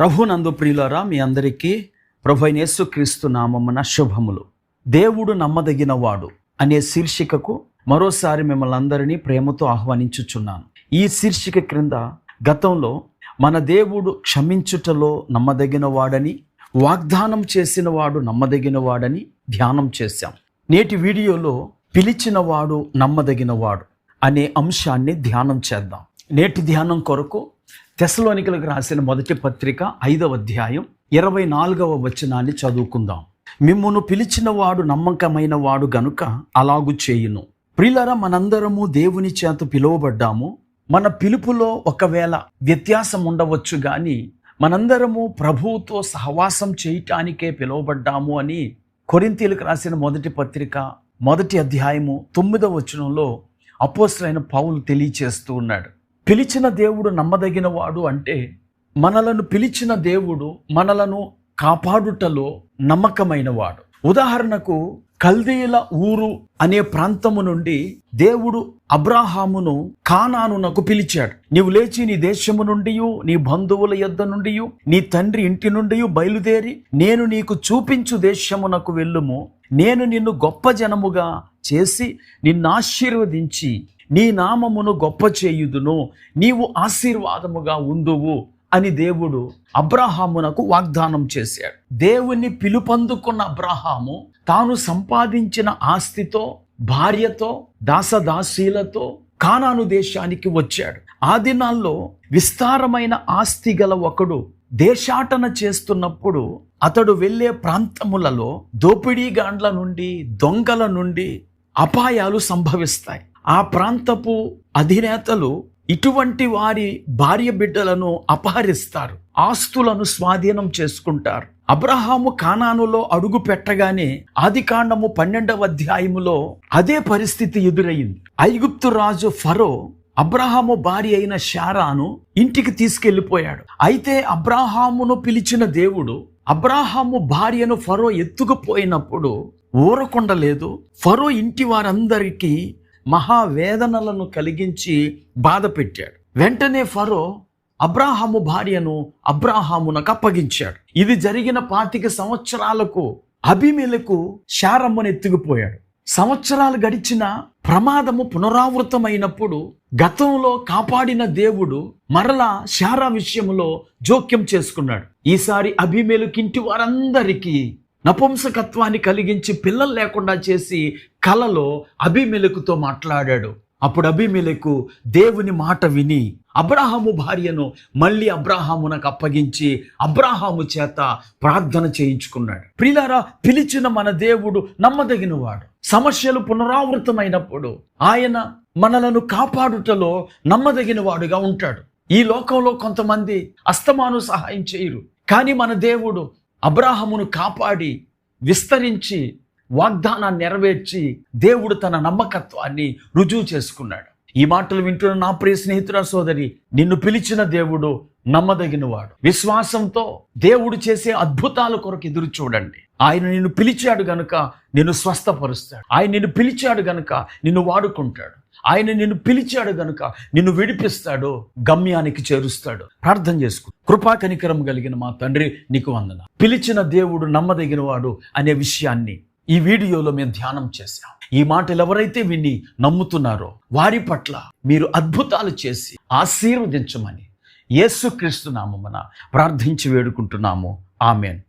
ప్రభునందు ప్రియులారా, మీ అందరికీ ప్రభు అయిన యేసుక్రీస్తు నామమున శుభములు. దేవుడు నమ్మదగిన వాడు అనే శీర్షికకు మరోసారి మిమ్మల్ని అందరినీ ప్రేమతో ఆహ్వానించుచున్నాను. ఈ శీర్షిక క్రింద గతంలో మన దేవుడు క్షమించుటలో నమ్మదగిన వాడని, వాగ్దానం చేసిన వాడు నమ్మదగిన వాడని ధ్యానం చేశాం. నేటి వీడియోలో పిలిచిన వాడు నమ్మదగిన వాడు అనే అంశాన్ని ధ్యానం చేద్దాం. నేటి ధ్యానం కొరకు తెస్సలోనికలకు రాసిన మొదటి పత్రిక 5వ అధ్యాయం 24వ వచనాన్ని చదువుకుందాం. మిమ్మును పిలిచిన వాడు నమ్మకమైన వాడు గనుక అలాగు చేయును. ప్రియులారా, మనందరము దేవుని చేత పిలువబడ్డాము. మన పిలుపులో ఒకవేళ వ్యత్యాసం ఉండవచ్చు, కానీ మనందరము ప్రభువుతో సహవాసం చేయటానికే పిలువబడ్డాము అని కొరింథీయులకు రాసిన మొదటి పత్రిక 1వ అధ్యాయము 9వ వచనంలో అపోస్తలుడైన పౌలు తెలియచేస్తూ ఉన్నాడు. పిలిచిన దేవుడు నమ్మదగిన వాడు అంటే మనలను పిలిచిన దేవుడు మనలను కాపాడుటలో నమ్మకమైన వాడు. ఉదాహరణకు కల్దీయుల ఊరు అనే ప్రాంతము నుండి దేవుడు అబ్రాహామును కానానునకు పిలిచాడు. నీవు లేచి నీ దేశము నుండి, నీ బంధువుల యొద్ద నుండి, నీ తండ్రి ఇంటి నుండి బయలుదేరి నేను నీకు చూపించు దేశమునకు వెళ్ళుము. నేను నిన్ను గొప్ప జనముగా చేసి నిన్ను ఆశీర్వదించి నీ నామమును గొప్ప చేయుదును, నీవు ఆశీర్వాదముగా ఉందువు అని దేవుడు అబ్రాహామునకు వాగ్దానం చేశాడు. దేవుని పిలుపందుకున్న అబ్రాహాము తాను సంపాదించిన ఆస్తితో, భార్యతో, దాసదాసీలతో కానాను దేశానికి వచ్చాడు. ఆ దినాల్లో విస్తారమైన ఆస్తి గల ఒకడు దేశాటన చేస్తున్నప్పుడు అతడు వెళ్ళే ప్రాంతములలో దోపిడీగాండ్ల నుండి, దొంగల నుండి అపాయాలు సంభవిస్తాయి. ఆ ప్రాంతపు అధినేతలు ఇటువంటి వారి భార్య బిడ్డలను అపహరిస్తారు, ఆస్తులను స్వాధీనం చేసుకుంటారు. అబ్రహాము కానానులో అడుగు పెట్టగానే ఆదికాండము 12వ అధ్యాయములో అదే పరిస్థితి ఎదురయ్యింది. ఐగుప్తు రాజు ఫరో అబ్రహాము భార్య అయిన శారాను ఇంటికి తీసుకెళ్లిపోయాడు. అయితే అబ్రహామును పిలిచిన దేవుడు అబ్రహాము భార్యను ఫరో ఎత్తుకుపోయినప్పుడు ఊరకుండలేదు. ఫరో ఇంటి వారందరికీ మహావేదనలను కలిగించి బాధ పెట్టాడు. వెంటనే ఫరో అబ్రాహాము భార్యను అబ్రాహామునకు అప్పగించాడు. ఇది జరిగిన 25 సంవత్సరాలకు అబీమెలెకు శారమ్మను ఎత్తుకుపోయాడు. సంవత్సరాలు గడిచిన ప్రమాదము పునరావృతమైనప్పుడు గతంలో కాపాడిన దేవుడు మరలా శారా విషయంలో జోక్యం చేసుకున్నాడు. ఈసారి అబీమెలెకు ఇంటి వారందరికీ నపుంసకత్వాన్ని కలిగించి పిల్లలు లేకుండా చేసి కలలో అబీమెలెకుతో మాట్లాడాడు. అప్పుడు అబీమెలెకు దేవుని మాట విని అబ్రాహాము భార్యను మళ్ళీ అబ్రాహామునకు అప్పగించి అబ్రాహాము చేత ప్రార్థన చేయించుకున్నాడు. ప్రియులారా, పిలిచిన మన దేవుడు నమ్మదగిన వాడు. సమస్యలు పునరావృతమైనప్పుడు ఆయన మనలను కాపాడుటలో నమ్మదగిన వాడుగా ఉంటాడు. ఈ లోకంలో కొంతమంది అస్తమాను సహాయం చేయరు, కానీ మన దేవుడు అబ్రాహామును కాపాడి విస్తరించి వాగ్దానాన్ని నెరవేర్చి దేవుడు తన నమ్మకత్వాన్ని రుజువు చేసుకున్నాడు. ఈ మాటలు వింటున్న నా ప్రియ స్నేహితుల సోదరి, నిన్ను పిలిచిన దేవుడు నమ్మదగిన వాడు. విశ్వాసంతో దేవుడు చేసే అద్భుతాల కొరకు ఎదురు చూడండి. ఆయన నిన్ను పిలిచాడు గనుక నిన్ను స్వస్థపరుస్తాడు. ఆయన నిన్ను పిలిచాడు గనుక నిన్ను వాడుకుంటాడు. ఆయన నిన్ను పిలిచాడు గనుక నిన్ను విడిపిస్తాడు, గమ్యానికి చేరుస్తాడు. ప్రార్థన చేసుకో. కృపా కనికరం కలిగిన మా తండ్రి, నీకు వందన. పిలిచిన దేవుడు నమ్మదగిన వాడు అనే విషయాన్ని ఈ వీడియోలో మేము ధ్యానం చేశాం. ఈ మాటలు ఎవరైతే విని నమ్ముతున్నారో వారి పట్ల మీరు అద్భుతాలు చేసి ఆశీర్వదించమని యేసుక్రీస్తు నామమున ప్రార్థించి వేడుకుంటున్నాము. ఆమేన్.